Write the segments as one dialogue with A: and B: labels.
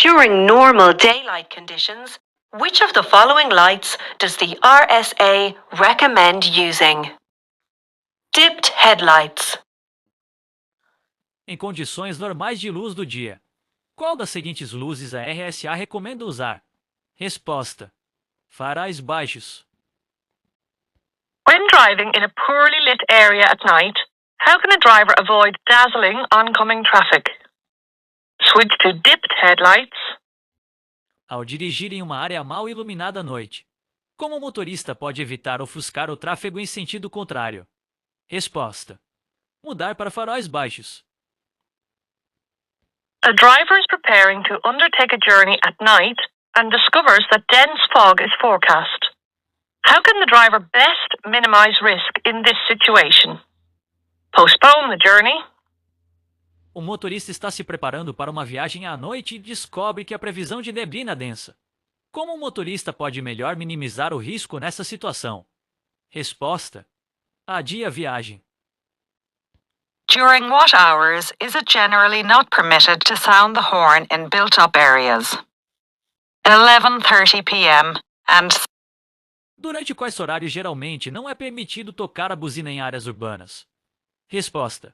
A: During normal daylight conditions, which of the following lights does the RSA recommend using? Dipped headlights.
B: Em condições normais de luz do dia, qual das seguintes luzes a RSA recomenda usar? Resposta: faróis baixos.
C: When driving in a poorly lit area at night, how can a driver avoid dazzling oncoming traffic? Switch to dipped headlights.
B: Ao dirigir em uma área mal iluminada à noite, como o motorista pode evitar ofuscar o tráfego em sentido contrário? Resposta: mudar para faróis baixos.
C: A driver is preparing to undertake a journey at night and discovers that dense fog is forecast. How can the driver best minimize risk in this situation? Postpone the journey.
B: O motorista está se preparando para uma viagem à noite e descobre que a previsão de neblina densa. Como o motorista pode melhor minimizar o risco nessa situação? Resposta: adie a viagem.
D: During what hours is it generally not permitted to sound the horn in built-up areas? 11:30 p.m. and...
B: Durante quais horários geralmente não é permitido tocar a buzina em áreas urbanas? Resposta: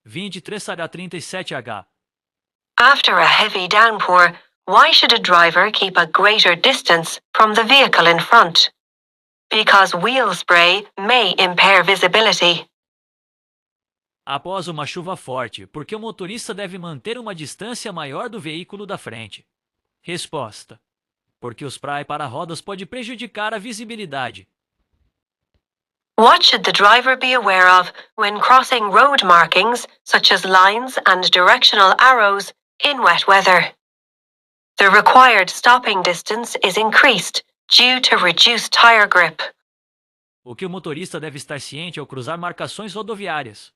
B: 23h37h.
A: After a heavy downpour, why should a driver keep a greater distance from the vehicle in front? Because wheel spray may impair visibility.
B: Após uma chuva forte, porque o motorista deve manter uma distância maior do veículo da frente? Resposta: porque o spray para rodas pode prejudicar a visibilidade.
A: What should the driver be aware of when crossing road markings such as lines and directional arrows in wet weather? The required stopping distance is increased due to reduced tire grip.
B: O que o motorista deve estar ciente ao cruzar marcações rodoviárias,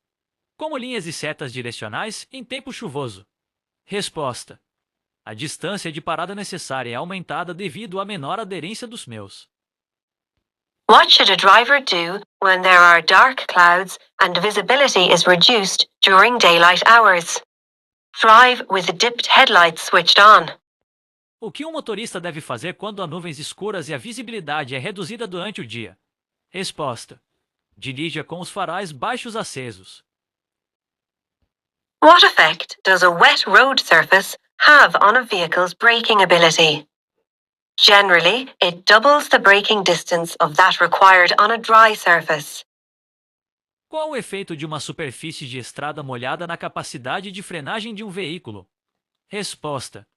B: como linhas e setas direcionais em tempo chuvoso? Resposta: a distância de parada necessária é aumentada devido à menor aderência dos pneus.
A: What should a driver do when there are dark clouds and visibility is reduced during daylight hours? Drive with the dipped headlights switched on.
B: O que um motorista deve fazer quando há nuvens escuras e a visibilidade é reduzida durante o dia? Resposta: dirija com os faróis baixos acesos.
A: What effect does a wet road surface have on a vehicle's braking ability? Generally, it doubles the braking distance of that required on a dry surface.
B: Qual o efeito de uma superfície de estrada molhada na capacidade de frenagem de um veículo? Resposta: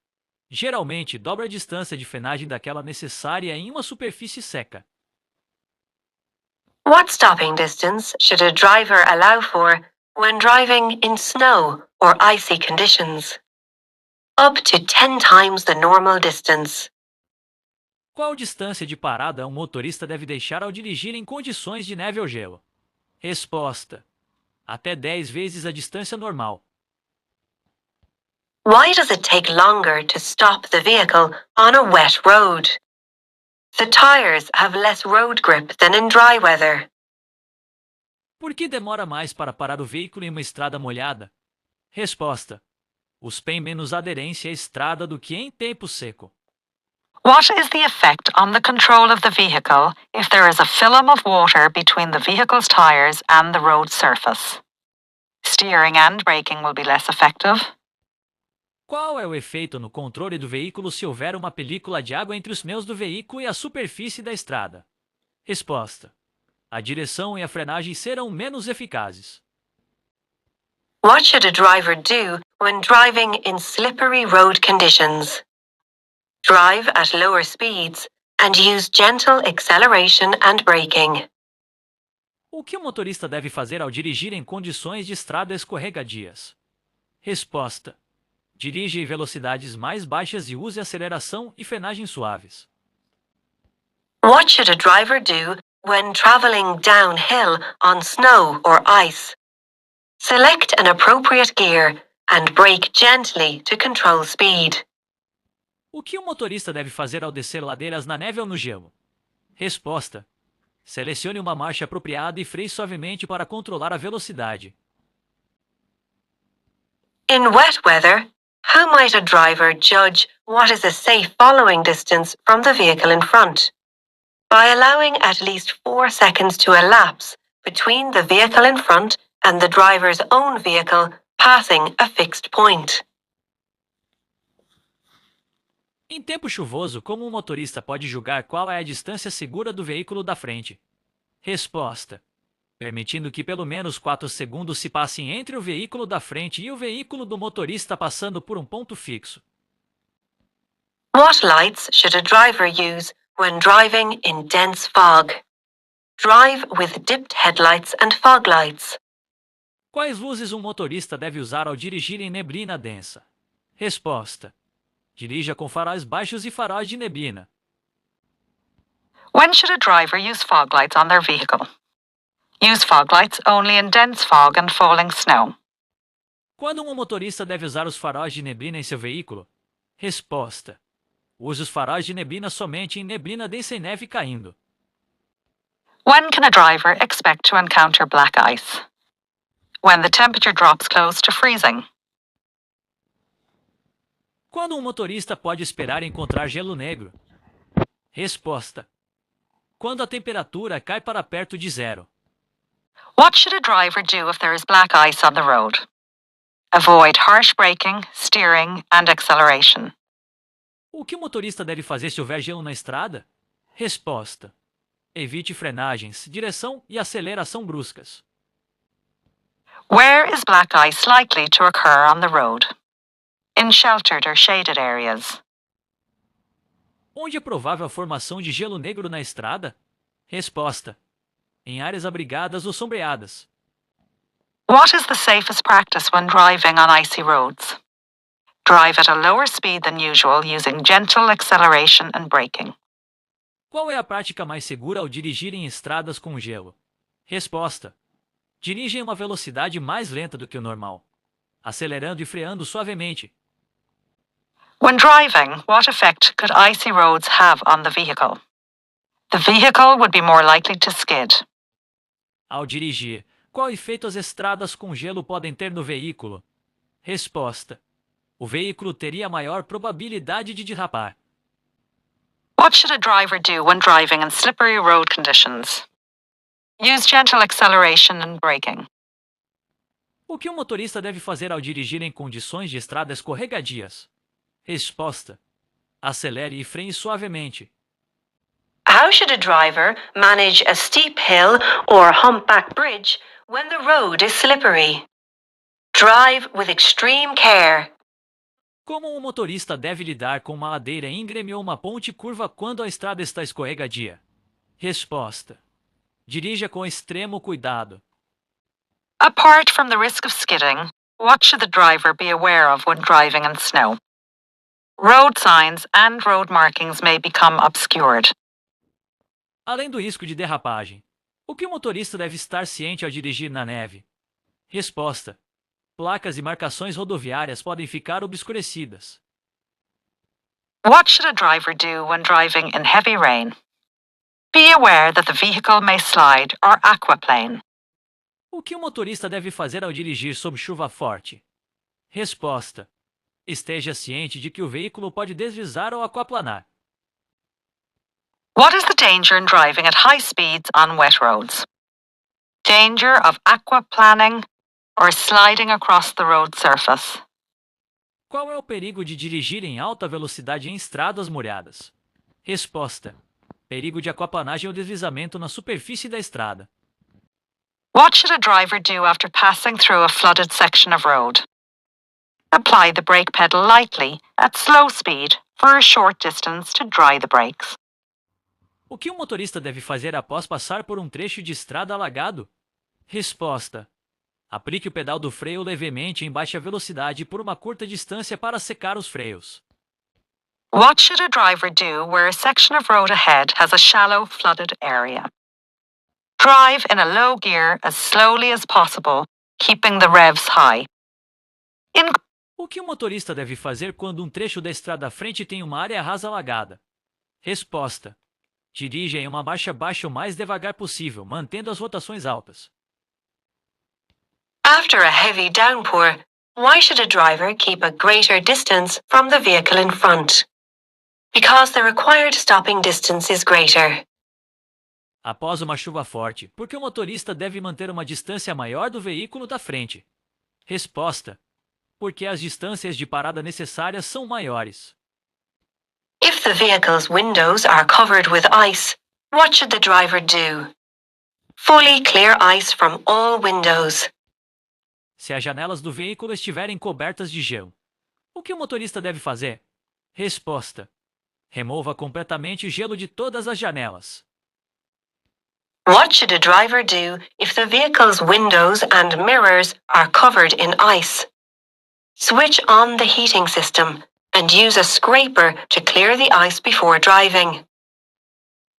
B: geralmente dobra a distância de frenagem daquela necessária em uma superfície seca.
A: What stopping distance should a driver allow for when driving in snow or icy conditions? Up to 10 times the normal distance.
B: Qual distância de parada um motorista deve deixar ao dirigir em condições de neve ou gelo? Resposta: até 10 vezes a distância normal.
A: Why does it take longer to stop the vehicle on a wet road? The tires have less road grip than in dry weather.
B: Por que demora mais para parar o veículo em uma estrada molhada? Resposta: os têm menos aderência à estrada do que em tempo seco.
D: What is the effect on the control of the vehicle if there is a film of water between the vehicle's tires and the road surface? Steering and braking will be less effective.
B: Qual é o efeito no controle do veículo se houver uma película de água entre os pneus do veículo e a superfície da estrada? Resposta: a direção e a frenagem serão menos eficazes.
A: What should a driver do when driving in slippery road conditions? Drive at lower speeds and use gentle acceleration and braking.
B: O que o motorista deve fazer ao dirigir em condições de estrada escorregadias? Resposta: dirige em velocidades mais baixas e use aceleração e frenagem suaves.
A: What should a driver do when traveling downhill on snow or ice? Select an appropriate gear and brake gently to control speed.
B: O que o motorista deve fazer ao descer ladeiras na neve ou no gelo? Resposta: selecione uma marcha apropriada e freie suavemente para controlar a velocidade.
A: In wet weather, How might a driver judge what is a safe following distance from the vehicle in front? By allowing at least 4 seconds to elapse between the vehicle in front and the driver's own vehicle passing a fixed point.
B: Em tempo chuvoso, como um motorista pode julgar qual é a distância segura do veículo da frente? Resposta: permitindo que pelo menos 4 segundos se passem entre o veículo da frente e o veículo do motorista passando por um ponto fixo.
A: What lights should a driver use when driving in dense fog? Drive with dipped headlights and fog lights.
B: Quais luzes um motorista deve usar ao dirigir em neblina densa? Resposta: dirija com faróis baixos e faróis de neblina.
D: When should a driver use fog lights on their vehicle? Use fog lights only in dense fog and falling snow.
B: Quando um motorista deve usar os faróis de neblina em seu veículo? Resposta: use os faróis de neblina somente em neblina densa e neve caindo.
D: When can a driver expect to encounter black ice? When the temperature drops close to freezing.
B: Quando um motorista pode esperar encontrar gelo negro? Resposta: quando a temperatura cai para perto de zero.
D: What should a driver do if there is black ice on the road? Avoid harsh braking, steering, and acceleration.
B: O que o motorista deve fazer se houver gelo na estrada? Resposta: evite frenagens, direção e aceleração bruscas.
D: Where is black ice likely to occur on the road? In sheltered or shaded areas.
B: Onde é provável a formação de gelo negro na estrada? Resposta: em áreas abrigadas ou sombreadas.
D: What is the safest practice when driving on icy roads? Drive at a lower speed than usual using gentle acceleration and braking.
B: Qual é a prática mais segura ao dirigir em estradas com gelo? Resposta: dirija em uma velocidade mais lenta do que o normal, acelerando e freando suavemente.
D: When driving, what effect could icy roads have on the vehicle? The vehicle would be more likely to skid.
B: Ao dirigir, qual efeito as estradas com gelo podem ter no veículo? Resposta: o veículo teria maior probabilidade de derrapar.
D: What should a driver do when driving in slippery road conditions? Use gentle acceleration and braking.
B: O que um motorista deve fazer ao dirigir em condições de estrada escorregadias? Resposta: acelere e freie suavemente.
A: How should a driver manage a steep hill or humpback bridge when the road is slippery? Drive with extreme care.
B: Como um motorista deve lidar com uma ladeira íngreme ou uma ponte curva quando a estrada está escorregadia? Resposta: dirija com extremo cuidado.
D: Apart from the risk of skidding, what should the driver be aware of when driving in snow? Road signs and road markings may become obscured.
B: Além do risco de derrapagem, o que o motorista deve estar ciente ao dirigir na neve? Resposta: placas e marcações rodoviárias podem ficar obscurecidas.
D: What should a driver do when driving in heavy rain? Be aware that the vehicle may slide or aquaplane.
B: O que o motorista deve fazer ao dirigir sob chuva forte? Resposta: esteja ciente de que o veículo pode deslizar ou aquaplanar.
D: What is the danger in driving at high speeds on wet roads? Danger of aquaplaning or sliding across the road surface.
B: Qual é o perigo de dirigir em alta velocidade em estradas molhadas? Resposta: perigo de aquaplanagem ou deslizamento na superfície da estrada.
D: What should a driver do after passing through a flooded section of road? Apply the brake pedal lightly at slow speed for a short distance to dry the brakes.
B: O que um motorista deve fazer após passar por um trecho de estrada alagado? Resposta: aplique o pedal do freio levemente em baixa velocidade por uma curta distância para secar os freios.
D: What should a driver do where a section of road ahead has a shallow flooded area? Drive in a low gear as slowly as possible, keeping the revs high.
B: O que o motorista deve fazer quando um trecho da estrada à frente tem uma área rasa alagada? Resposta: dirija em uma marcha baixa o mais devagar possível, mantendo as rotações altas.
A: After a heavy downpour, Why should a driver keep a greater distance from the vehicle in front? Because the required stopping distance is greater.
B: Após uma chuva forte, por que o motorista deve manter uma distância maior do veículo da frente? Resposta: porque as distâncias de parada necessárias são maiores.
A: If the vehicle's windows are covered with ice, what should the driver do? Fully clear ice from all windows.
B: Se as janelas do veículo estiverem cobertas de gelo, o que o motorista deve fazer? Resposta: remova completamente o gelo de todas as janelas.
A: What should a driver do if the vehicle's windows and mirrors are covered in ice? Switch on the heating system and use a scraper to clear the ice before driving.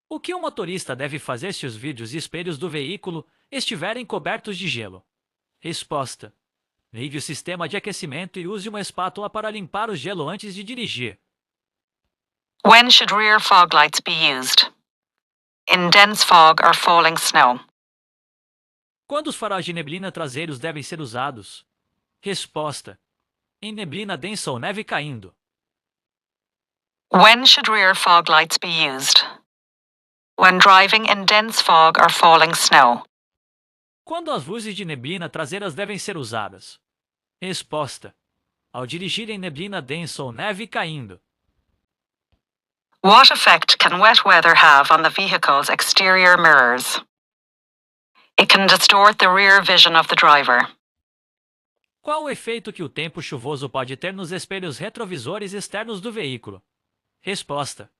B: O que o motorista deve fazer se os vidros e espelhos do veículo estiverem cobertos de gelo? Resposta: ligue o sistema de aquecimento e use uma espátula para limpar o gelo antes de dirigir.
D: When should rear fog lights be used? In dense fog or falling snow.
B: Quando os faróis de neblina traseiros devem ser usados? Resposta: em neblina densa ou neve caindo.
D: When should rear fog lights be used? When driving in dense fog or falling snow.
B: Quando as luzes de neblina traseiras devem ser usadas? Resposta: ao dirigir em neblina densa ou neve caindo.
D: What effect can wet weather have on the vehicle's exterior mirrors? It can distort the rear vision of the driver.
B: Qual o efeito que o tempo chuvoso pode ter nos espelhos retrovisores externos do veículo? Resposta: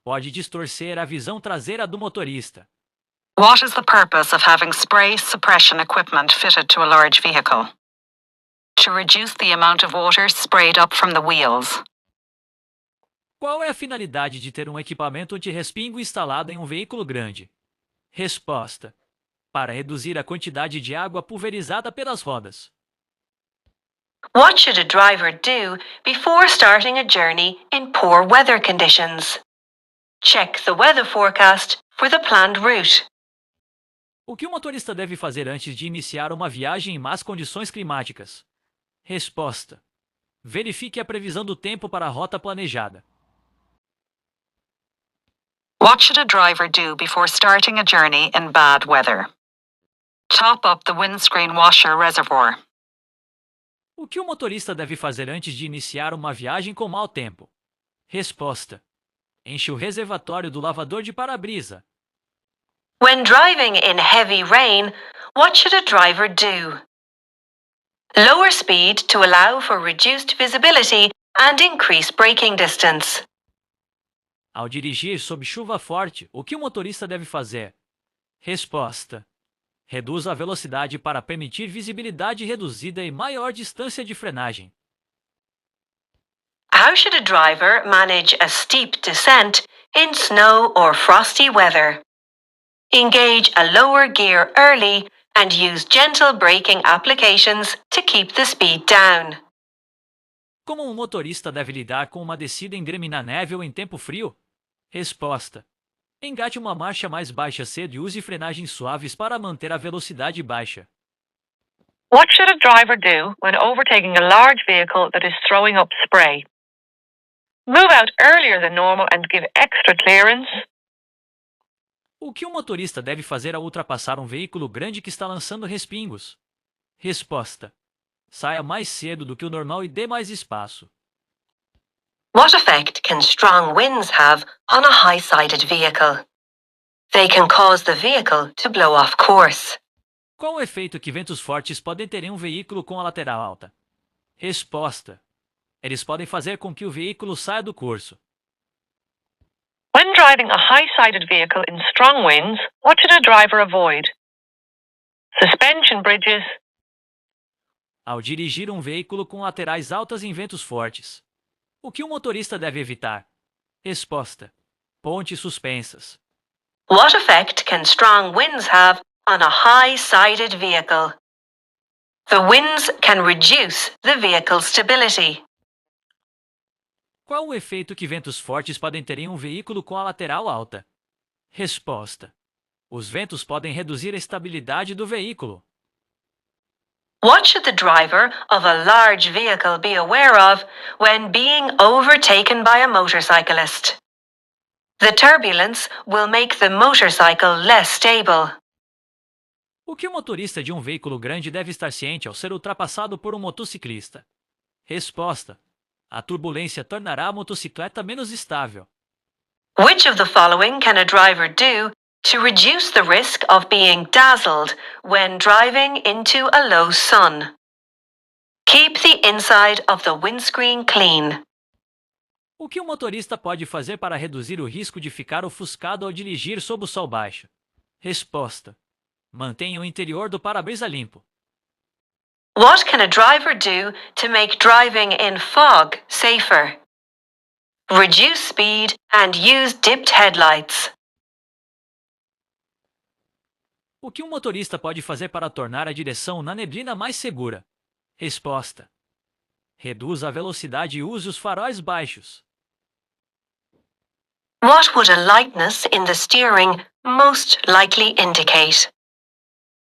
B: pode distorcer a visão traseira do motorista.
D: What is the purpose of having spray suppression equipment fitted to a large vehicle? To reduce the amount of water sprayed up from the wheels.
B: Qual é a finalidade de ter um equipamento anti-respingo instalado em um veículo grande? Resposta: para reduzir a quantidade de água pulverizada pelas rodas.
A: What should a driver do before starting a journey in poor weather conditions? Check the weather forecast for the planned route.
B: O que o motorista deve fazer antes de iniciar uma viagem em más condições climáticas? Resposta: verifique a previsão do tempo para a rota planejada.
D: What should a driver do before starting a journey in bad weather? Top up the windscreen washer reservoir.
B: O que o motorista deve fazer antes de iniciar uma viagem com mau tempo? Resposta: enche o reservatório do lavador de para-brisa.
A: When driving in heavy rain, what should a driver do? Lower speed to allow for reduced visibility and increase braking distance.
B: Ao dirigir sob chuva forte, o que o motorista deve fazer? Resposta: reduza a velocidade para permitir visibilidade reduzida e maior distância de frenagem.
A: How should a driver manage a steep descent in snow or frosty weather? Engage a lower gear early and use gentle braking applications to keep the speed down.
B: Como um motorista deve lidar com uma descida íngreme na neve ou em tempo frio? Resposta: engate uma marcha mais baixa cedo e use frenagens suaves para manter a velocidade baixa.
C: What should a driver do when overtaking a large vehicle that is throwing up spray? Move out earlier than normal and give extra clearance.
B: O que o motorista deve fazer ao ultrapassar um veículo grande que está lançando respingos? Resposta: saia mais cedo do que o normal e dê mais espaço.
A: What effect can strong winds have on a high-sided vehicle? They can cause the vehicle to blow off course.
B: Qual o efeito que ventos fortes podem ter em um veículo com a lateral alta? Resposta: eles podem fazer com que o veículo saia do curso.
C: When driving a high-sided vehicle in strong winds, what should a driver avoid? Suspension bridges.
B: Ao dirigir um veículo com laterais altas em ventos fortes, o que o motorista deve evitar? Resposta: pontes suspensas.
A: What effect can strong winds have on a high-sided vehicle? The winds can reduce the vehicle's stability.
B: Qual o efeito que ventos fortes podem ter em um veículo com a lateral alta? Resposta: os ventos podem reduzir a estabilidade do veículo.
A: What should the driver of a large vehicle be aware of when being overtaken by a motorcyclist? The turbulence will make the motorcycle less stable.
B: O que o motorista de um veículo grande deve estar ciente ao ser ultrapassado por um motociclista? Resposta: a turbulência tornará a motocicleta menos estável.
A: Which of the following can a driver do to reduce the risk of being dazzled when driving into a low sun? Keep the inside of the windscreen clean.
B: O que o motorista pode fazer para reduzir o risco de ficar ofuscado ao dirigir sob o sol baixo? Resposta: mantenha o interior do para-brisa limpo.
A: What can a driver do to make driving in fog safer? Reduce speed and use dipped headlights.
B: O que um motorista pode fazer para tornar a direção na neblina mais segura? Resposta: reduza a velocidade e use os faróis baixos.
A: What would a lightness in the steering most likely indicate?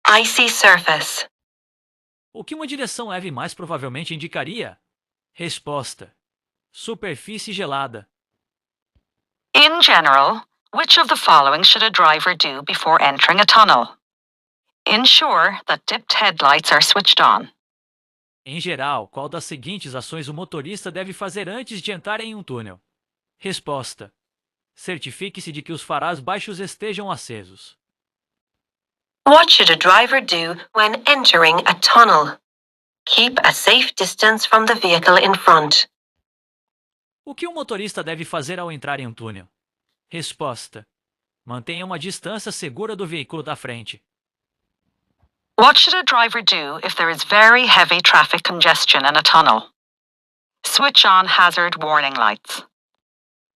A: Icy surface.
B: O que uma direção leve mais provavelmente indicaria? Resposta: superfície gelada.
D: In general, which of the following should a driver do before entering a tunnel? Ensure that dipped headlights are switched on.
B: Em geral, qual das seguintes ações o motorista deve fazer antes de entrar em um túnel? Resposta: certifique-se de que os faróis baixos estejam acesos.
A: What should a driver do when entering a tunnel? Keep a safe distance from the vehicle in front.
B: O que um motorista deve fazer ao entrar em um túnel? Resposta: mantenha uma distância segura do veículo da frente.
D: What should a driver do if there is very heavy traffic congestion in a tunnel? Switch on hazard warning lights.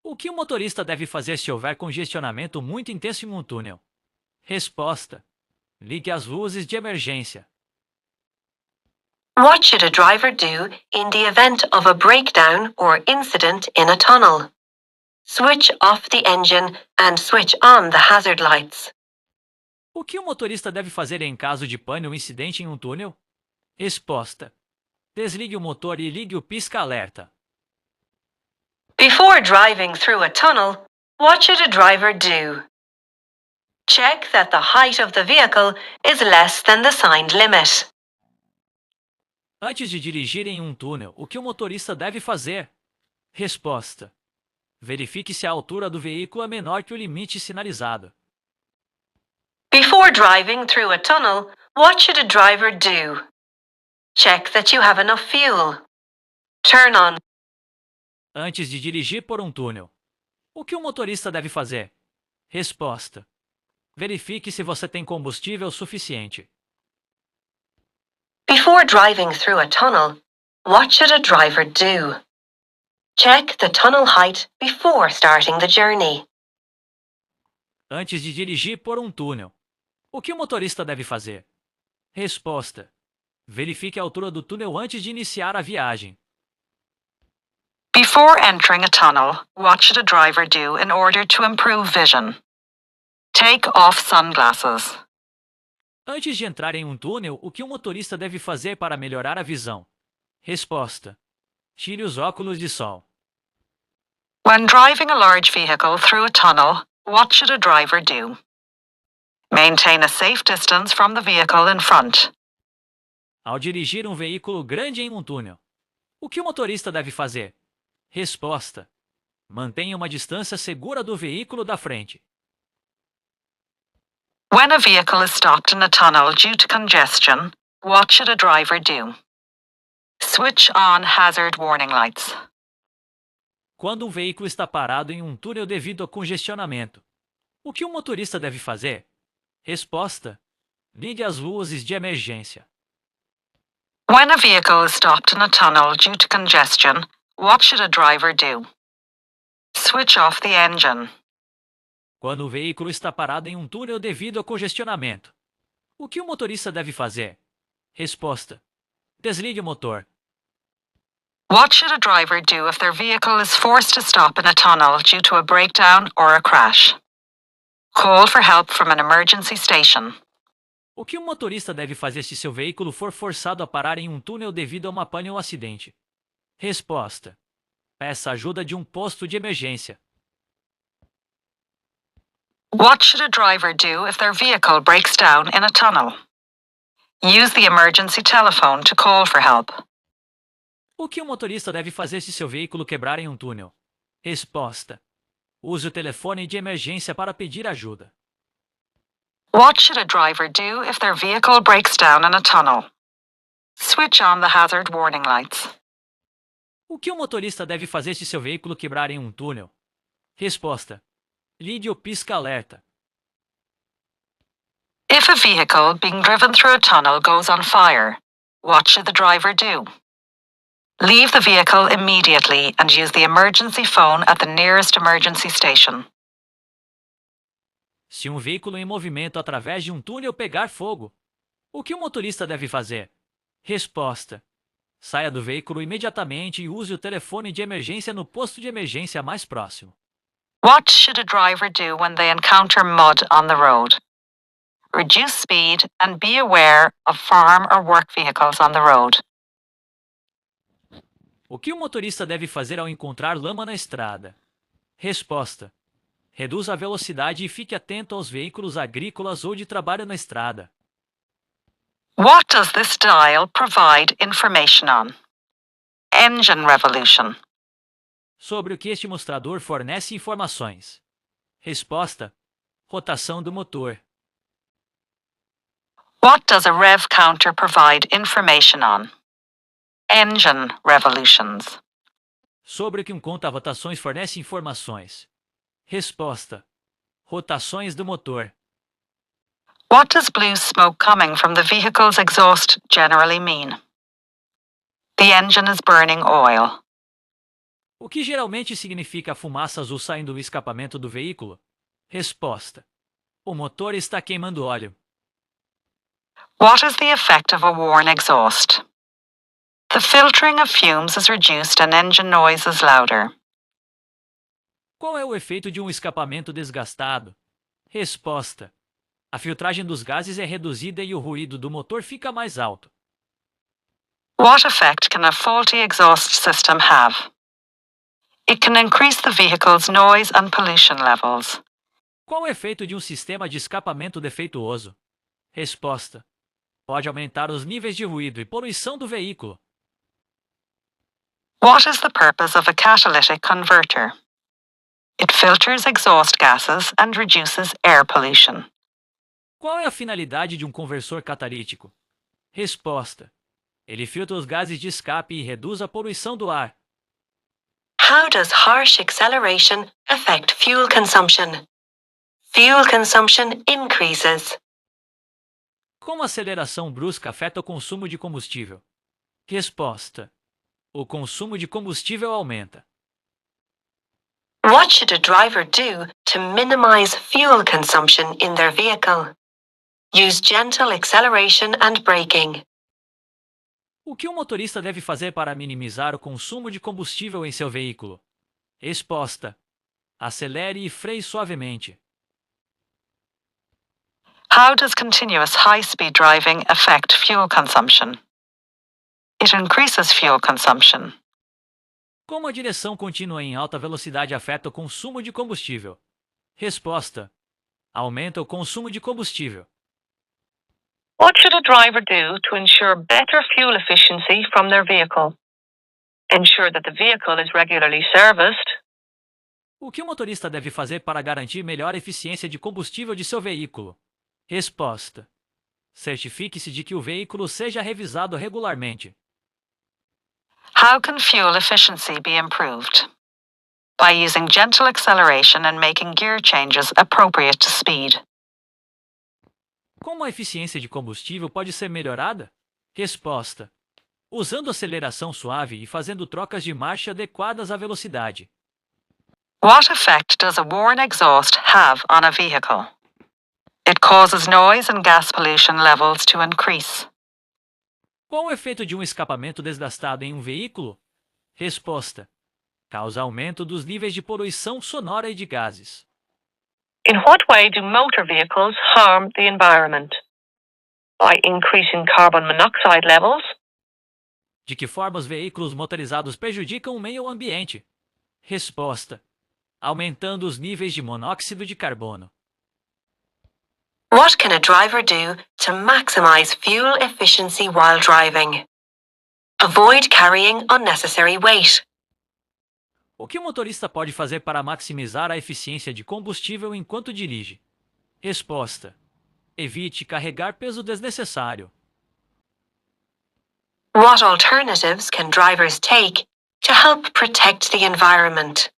B: O que um motorista deve fazer se houver congestionamento muito intenso em um túnel? Resposta: ligue as luzes de emergência.
A: What should a driver do in the event of a breakdown or incident in a tunnel? Switch off the engine and switch on the hazard lights.
B: O que um motorista deve fazer em caso de pane ou incidente em um túnel? Resposta: desligue o motor e ligue o pisca-alerta.
A: Before driving through a tunnel, what should a driver do? Check that the height of the vehicle is less than the signed limit.
B: Antes de dirigir em um túnel, o que o motorista deve fazer? Resposta: verifique se a altura do veículo é menor que o limite sinalizado.
A: Before driving through a tunnel, what should a driver do? Check that you have enough fuel. Turn on.
B: Antes de dirigir por um túnel, o que o motorista deve fazer? Resposta: verifique se você tem combustível suficiente.
A: Before driving through a tunnel, what should a driver do? Check the tunnel height before starting the journey.
B: Antes de dirigir por um túnel, o que o motorista deve fazer? Resposta: verifique a altura do túnel antes de iniciar a viagem.
D: Before entering a tunnel, what should a driver do in order to improve vision? Take off sunglasses.
B: Antes de entrar em um túnel, o que o motorista deve fazer para melhorar a visão? Resposta: tire os óculos de sol.
D: When driving a large vehicle through a tunnel, what should a driver do? Maintain a safe distance from the vehicle in front.
B: Ao dirigir um veículo grande em um túnel, o que o motorista deve fazer? Resposta: mantenha uma distância segura do veículo da frente.
D: When a vehicle is stopped in a tunnel due to congestion, what should a driver do? Switch on hazard warning lights.
B: Quando um veículo está parado em um túnel devido a congestionamento, o que o motorista deve fazer? Resposta: ligue as luzes de emergência.
D: When a vehicle is stopped in a tunnel due to congestion, what should a driver do? Switch off the engine.
B: Quando o veículo está parado em um túnel devido a congestionamento, o que o motorista deve fazer? Resposta: desligue o motor.
D: What should a driver do if their vehicle is forced to stop in a tunnel due to a breakdown or a crash? Call for help from an emergency station.
B: O que um motorista deve fazer se seu veículo for forçado a parar em um túnel devido a uma pane ou acidente? Resposta: peça ajuda de um posto de emergência.
D: What should a driver do if their vehicle breaks down in a tunnel? Use the emergency telephone to call for help.
B: O que um motorista deve fazer se seu veículo quebrar em um túnel? Resposta: use o telefone de emergência para pedir ajuda.
D: What should a driver do if their vehicle breaks down in a tunnel? Switch on the hazard warning lights.
B: O que um motorista deve fazer se seu veículo quebrar em um túnel? Resposta: ligue o pisca-alerta.
D: If a vehicle being driven through a tunnel goes on fire, what should the driver do? Leave the vehicle immediately and use the emergency phone at the nearest emergency station.
B: Se um veículo em movimento através de um túnel pegar fogo, o que o motorista deve fazer? Resposta: saia do veículo imediatamente e use o telefone de emergência no posto de emergência mais próximo.
D: What should a driver do when they encounter mud on the road? Reduce speed and be aware of farm or work vehicles on the road.
B: O que o motorista deve fazer ao encontrar lama na estrada? Resposta: reduza a velocidade e fique atento aos veículos agrícolas ou de trabalho na estrada.
D: What does this dial provide information on? Engine revolution.
B: Sobre o que este mostrador fornece informações? Resposta: rotação do motor.
D: What does a rev counter provide information on? Engine revolutions.
B: Sobre o que um conta-rotações fornece informações? Resposta: rotações do motor.
D: What does blue smoke coming from the vehicle's exhaust generally mean? The engine is burning oil.
B: O que geralmente significa a fumaça azul saindo do escapamento do veículo? Resposta: o motor está queimando óleo.
D: What is the effect of a worn exhaust? The filtering of fumes is reduced and engine noise is louder.
B: Qual é o efeito de um escapamento desgastado? Resposta: a filtragem dos gases é reduzida e o ruído do motor fica mais alto.
D: What effect can a faulty exhaust system have? It can increase the vehicle's noise and pollution levels.
B: Qual o efeito de um sistema de escapamento defeituoso? Resposta: pode aumentar os níveis de ruído e poluição do veículo.
D: What is the purpose of a catalytic converter? It filters exhaust gases and reduces air pollution.
B: Qual é a finalidade de um conversor catalítico? Resposta: ele filtra os gases de escape e reduz a poluição do ar.
A: How does harsh acceleration affect fuel consumption? Fuel consumption increases.
B: Como a aceleração brusca afeta o consumo de combustível? Resposta: o consumo de combustível aumenta.
A: What should a driver do to minimize fuel consumption in their vehicle? Use gentle acceleration and braking.
B: O que um motorista deve fazer para minimizar o consumo de combustível em seu veículo? Resposta: acelere e freie suavemente.
D: How does continuous high-speed driving affect fuel consumption? It increases fuel consumption.
B: Como a direção contínua em alta velocidade afeta o consumo de combustível? Resposta: aumenta o consumo de combustível.
C: What should a driver do to ensure better fuel efficiency from their vehicle? Ensure that the vehicle is regularly serviced.
B: O que o motorista deve fazer para garantir melhor eficiência de combustível de seu veículo? Resposta: certifique-se de que o veículo seja revisado regularmente.
D: How can fuel efficiency be improved? By using gentle acceleration and making gear changes appropriate to speed.
B: Como a eficiência de combustível pode ser melhorada? Resposta: usando aceleração suave e fazendo trocas de marcha adequadas à velocidade.
D: What effect does a worn exhaust have on a vehicle? It causes noise and gas pollution levels to increase.
B: Qual o efeito de um escapamento desgastado em um veículo? Resposta: causa aumento dos níveis de poluição sonora e de gases.
C: In what way do motor vehicles harm the environment? By increasing carbon monoxide levels.
B: De que forma os veículos motorizados prejudicam o meio ambiente? Resposta: aumentando os níveis de monóxido de carbono.
A: What can a driver do to maximize fuel efficiency while driving? Avoid carrying unnecessary weight.
B: O que o motorista pode fazer para maximizar a eficiência de combustível enquanto dirige? Resposta: evite carregar peso desnecessário.
A: What alternatives can drivers take to help protect the environment?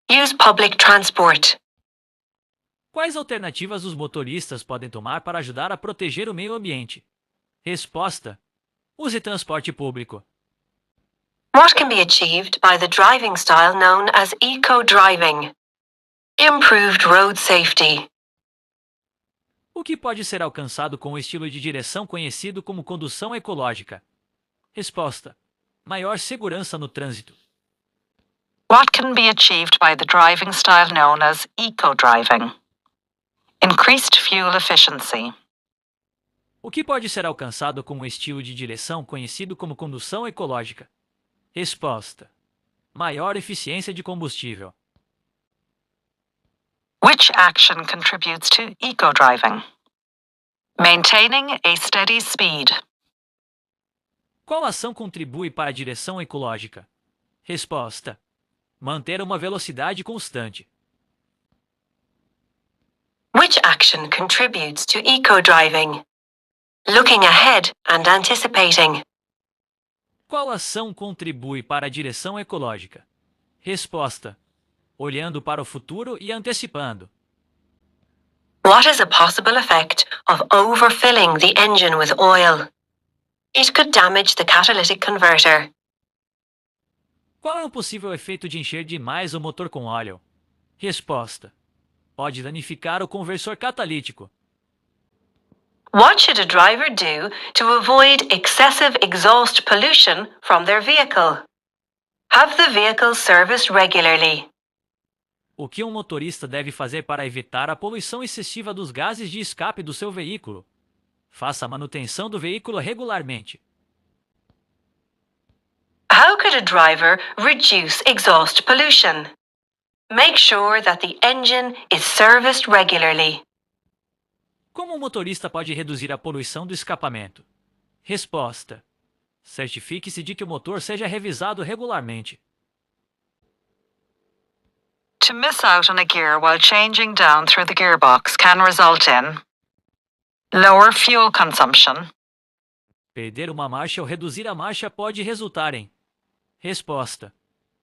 A: Use public transport.
B: Quais alternativas os motoristas podem tomar para ajudar a proteger o meio ambiente? Resposta: use transporte público.
A: What can be achieved by the driving style known as eco-driving? Improved road safety.
B: O que pode ser alcançado com o estilo de direção conhecido como condução ecológica? Resposta: maior segurança no trânsito.
D: What can be achieved by the driving style known as eco-driving? Increased fuel efficiency.
B: O que pode ser alcançado com o estilo de direção conhecido como condução ecológica? Resposta: maior eficiência de combustível.
D: Which action contributes to eco-driving? Maintaining a steady speed.
B: Qual ação contribui para a direção ecológica? Resposta: manter uma velocidade constante.
A: Which action contributes to eco-driving? Looking ahead and anticipating.
B: Qual ação contribui para a direção ecológica? Resposta: olhando para o futuro e antecipando.
A: What is a possible effect of overfilling the engine with oil? It could damage the catalytic converter.
B: Qual é o possível efeito de encher demais o motor com óleo? Resposta: pode danificar o conversor catalítico.
A: What should a driver do to avoid excessive exhaust pollution from their vehicle? Have the vehicle serviced regularly.
B: O que um motorista deve fazer para evitar a poluição excessiva dos gases de escape do seu veículo? Faça a manutenção do veículo regularmente.
A: How could a driver reduce exhaust pollution? Make sure that the engine is serviced regularly.
B: Como um motorista pode reduzir a poluição do escapamento? Resposta: certifique-se de que o motor seja revisado regularmente.
D: To miss out on a gear while changing down through the gearbox can result in lower fuel consumption.
B: Perder uma marcha ou reduzir a marcha pode resultar em. Resposta: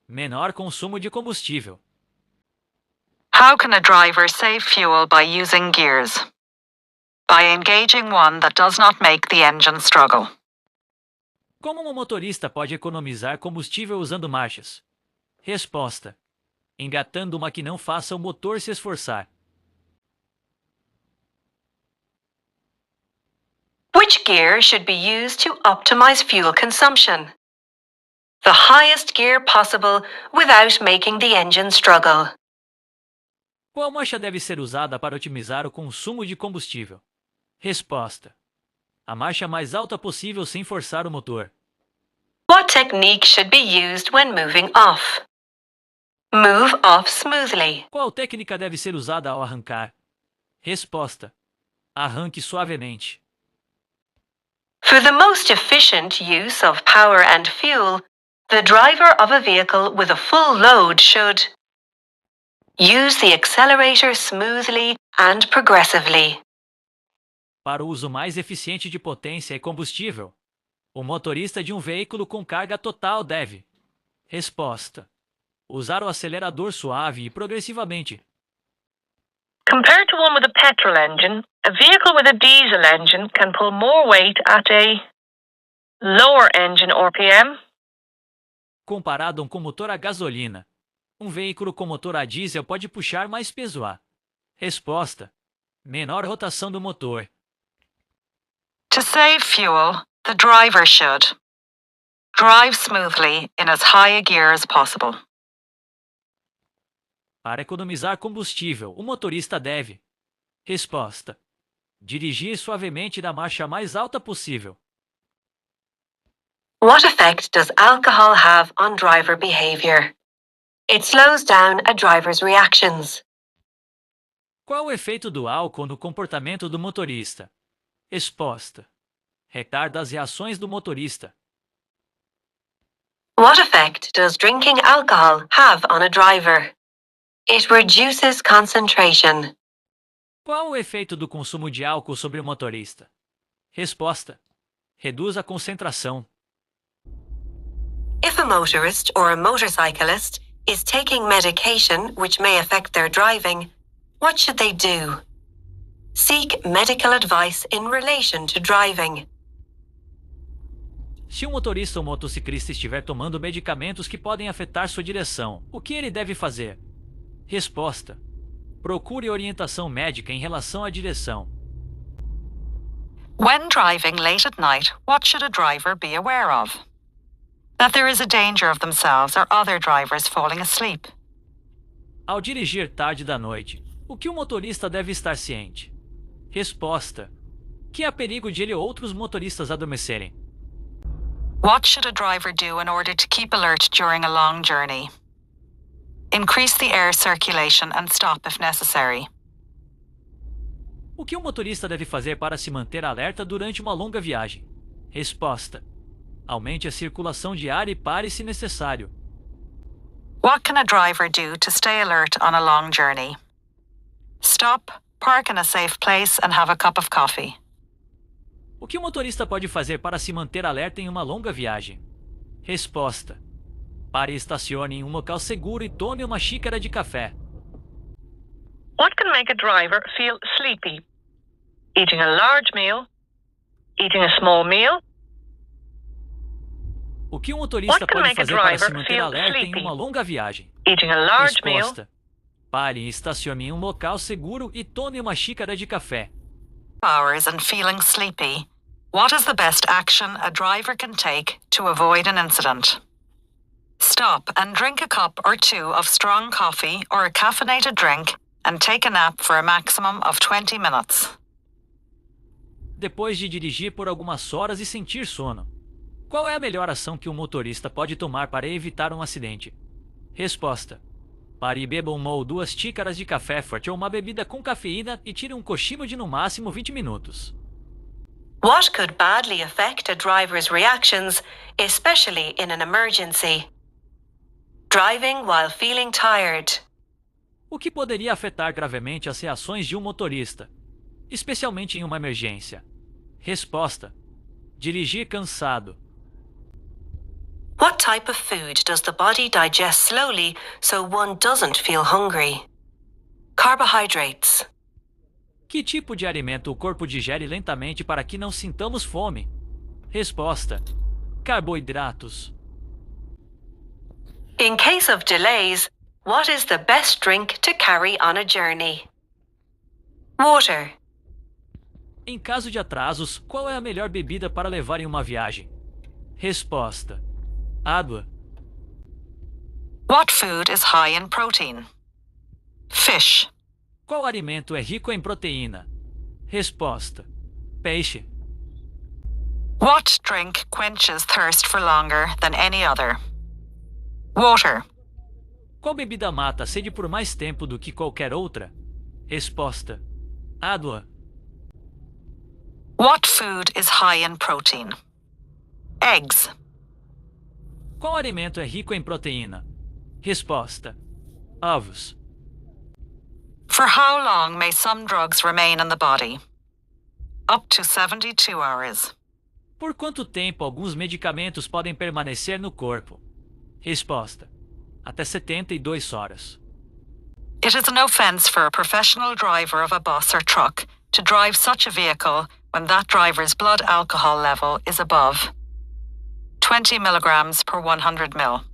B: menor consumo de combustível.
D: How can a driver save fuel by using gears? By engaging one that does not make the engine struggle.
B: Como um motorista pode economizar combustível usando marchas? Resposta: engatando uma que não faça o motor se esforçar.
A: Which gear should be used to optimize fuel consumption? The highest gear possible without making the engine struggle.
B: Qual marcha deve ser usada para otimizar o consumo de combustível? Resposta: a marcha mais alta possível sem forçar o motor.
A: What technique should be used when moving off? Move off smoothly.
B: Qual técnica deve ser usada ao arrancar? Resposta: arranque suavemente.
A: For the most efficient use of power and fuel, the driver of a vehicle with a full load should use the accelerator smoothly and progressively.
B: Para o uso mais eficiente de potência e combustível, o motorista de um veículo com carga total deve. Resposta: usar o acelerador suave e progressivamente.
C: Compared to one with a petrol engine, a vehicle with a diesel engine can pull more weight at a lower engine RPM.
B: Comparado com motor a gasolina, um veículo com motor a diesel pode puxar mais peso a. Resposta: menor rotação do motor.
D: To save fuel, the driver should drive smoothly in as high a gear as possible.
B: Para economizar combustível, o motorista deve. Resposta: Dirigir suavemente na marcha mais alta possível.
A: What effect does alcohol have on driver behavior? It slows down a driver's reactions.
B: Qual o efeito do álcool no comportamento do motorista? Resposta: retarda as reações do motorista.
A: What effect does drinking alcohol have on a driver? It reduces concentration.
B: Qual o efeito do consumo de álcool sobre o motorista? Resposta: reduz a concentração.
A: If a motorist or a motorcyclist is taking medication which may affect their driving, what should they do? Seek medical advice in relation to driving.
B: Se um motorista ou motociclista estiver tomando medicamentos que podem afetar sua direção, o que ele deve fazer? Resposta: procure orientação médica em relação à direção.
D: When driving late at night, what should a driver be aware of? That there is a danger of themselves or other drivers falling asleep.
B: Ao dirigir tarde da noite, o que o motorista deve estar ciente? Resposta: que há perigo de ele ou outros motoristas adormecerem.
D: What should a driver do in order to keep alert during a long journey? Increase the air circulation and stop if necessary.
B: O que o motorista deve fazer para se manter alerta durante uma longa viagem? Resposta: aumente a circulação de ar e pare se necessário.
D: What can a driver do to stay alert on a long journey? Stop, park in a safe place and have a cup of coffee.
B: O que o motorista pode fazer para se manter alerta em uma longa viagem? Resposta: pare e estacione em um local seguro e tome uma xícara de café.
C: What can make a driver feel sleepy? Eating a large meal? Eating a small meal?
B: O que um motorista
C: What can
B: pode
C: make a
B: fazer para se
C: driver
B: manter
C: feel
B: alerta em
C: sleepy?
B: uma longa viagem?
C: Eating a large meal?
B: Resposta: pare e estacione em um local seguro e tome uma xícara de café.
D: Hours and feeling sleepy. What is the best action a driver can take to avoid an incident? Stop and drink a cup or two of strong coffee or a caffeinated drink and take a nap for a maximum of 20 minutes.
B: Depois de dirigir por algumas horas e sentir sono, qual é a melhor ação que um motorista pode tomar para evitar um acidente? Resposta: pare e beba uma ou duas xícaras de café forte ou uma bebida com cafeína e tire um cochilo de no máximo 20 minutos.
A: What could badly affect a driver's reactions, especially in an emergency? Driving while feeling tired.
B: O que poderia afetar gravemente as reações de um motorista, especialmente em uma emergência? Resposta: dirigir cansado.
A: What type of food does the body digest slowly so one doesn't feel hungry? Carbohydrates.
B: Que tipo de alimento o corpo digere lentamente para que não sintamos fome? Resposta: carboidratos.
A: In case of delays, what is the best drink to carry on a journey? Water.
B: Em caso de atrasos, qual é a melhor bebida para levar em uma viagem? Resposta: água.
D: What food is high in protein? Fish.
B: Qual alimento é rico em proteína? Resposta: peixe.
D: What drink quenches thirst for longer than any other? Water.
B: Qual bebida mata a sede por mais tempo do que qualquer outra? Resposta: água.
D: What food is high in protein? Eggs.
B: Qual alimento é rico em proteína? Resposta: ovos.
D: For how long may some drugs remain in the body? Up to 72 hours.
B: Por quanto tempo alguns medicamentos podem permanecer no corpo? Resposta: até 72 horas.
D: It is an offense for a professional driver of a bus or truck to drive such a vehicle when that driver's blood alcohol level is above 20 milligrams per 100 ml.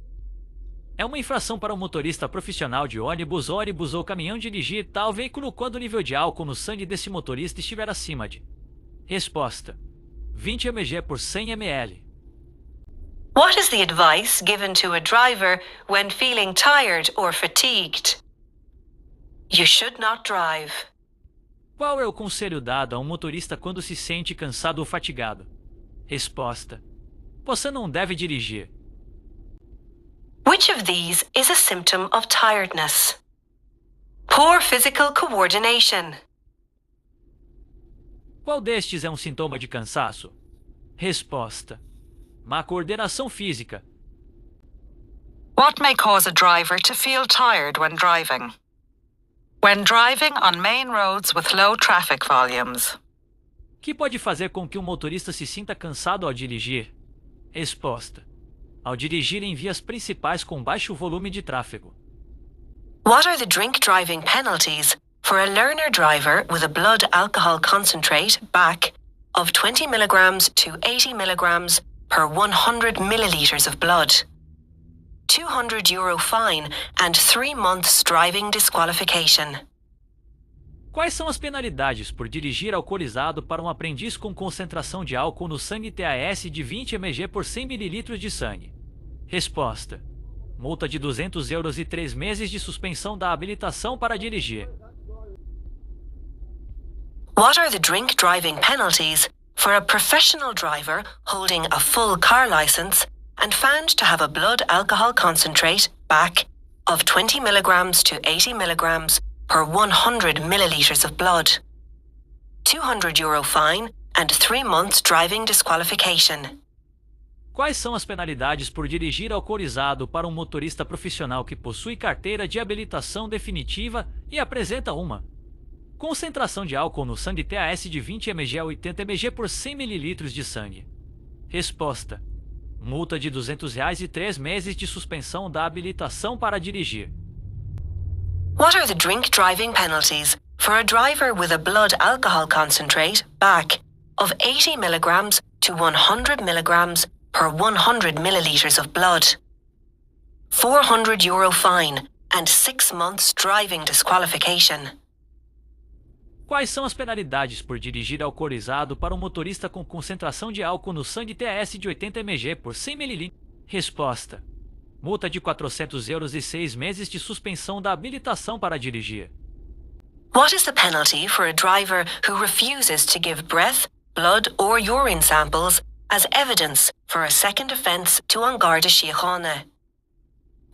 B: É uma infração para um motorista profissional de ônibus ou caminhão dirigir tal veículo quando o nível de álcool no sangue desse motorista estiver acima de. Resposta: 20 mg por 100 ml.
A: What is the advice given to a driver when feeling tired or fatigued? You should not drive.
B: Qual é o conselho dado a um motorista quando se sente cansado ou fatigado? Resposta: você não deve dirigir.
A: Which of these is a symptom of tiredness? Poor physical coordination.
B: Qual destes é um sintoma de cansaço? Resposta: má coordenação física.
D: What may cause a driver to feel tired when driving? When driving on main roads with low traffic volumes.
B: Que pode fazer com que um motorista se sinta cansado ao dirigir? Resposta: ao dirigir em vias principais com baixo volume de tráfego.
A: What are the drink driving penalties for a learner driver with a blood alcohol concentrate BAC of 20 milligrams to 80 milligrams per 100 milliliters of blood? €200 fine and 3 months driving disqualification.
B: Quais são as penalidades por dirigir alcoolizado para um aprendiz com concentração de álcool no sangue TAS de 20 mg por 100 ml de sangue? Resposta: multa de €200 e 3 meses de suspensão da habilitação para dirigir.
A: What are the drink driving penalties for a professional driver holding a full car license and found to have a blood alcohol concentrate BAC of 20 milligrams to 80 milligrams per 100 milliliters of blood? €200 fine and 3 months driving disqualification.
B: Quais são as penalidades por dirigir alcoolizado para um motorista profissional que possui carteira de habilitação definitiva e apresenta uma concentração de álcool no sangue TAS de 20 mg a 80 mg por 100 ml de sangue? Resposta: multa de R$200 e 3 meses de suspensão da habilitação para dirigir.
A: What are the drink driving penalties for a driver with a blood alcohol concentrate BAC of 80 milligrams to 100 milligrams per 100 milliliters of blood? €400 fine and 6 months driving disqualification.
B: Quais são as penalidades por dirigir alcoolizado para um motorista com concentração de álcool no sangue TAS de 80 mg por 100 ml? Resposta: multa de €400 e 6 meses de suspensão da habilitação para dirigir.
A: What is the penalty for a driver who refuses to give breath, blood or urine samples as evidence for a second offence to An Garda Síochána?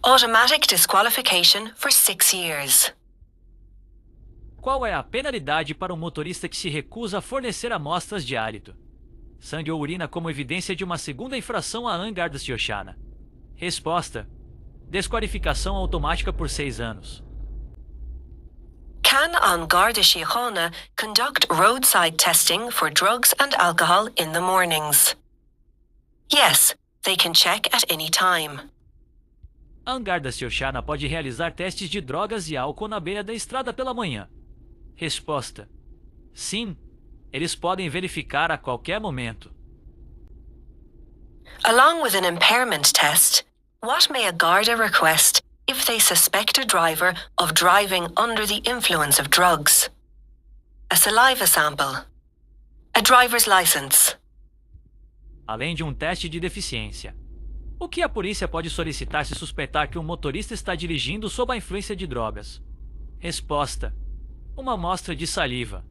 A: Automatic disqualification for 6 years.
B: Qual é a penalidade para um motorista que se recusa a fornecer amostras de hálito, sangue ou urina como evidência de uma segunda infração à An Garda Síochána? Resposta: desqualificação automática por 6 anos.
A: Can An Garda Síochána conduct roadside testing for drugs and alcohol in the mornings? Yes, they can check at any time.
B: A An Garda Síochána pode realizar testes de drogas e álcool na beira da estrada pela manhã. Resposta: sim, eles podem verificar a qualquer momento.
A: Along with an impairment test, what may a Garda request if they suspect a driver of driving under the influence of drugs? A saliva sample. A driver's license.
B: Além de um teste de deficiência. O que a polícia pode solicitar se suspeitar que um motorista está dirigindo sob a influência de drogas? Resposta: uma amostra de saliva.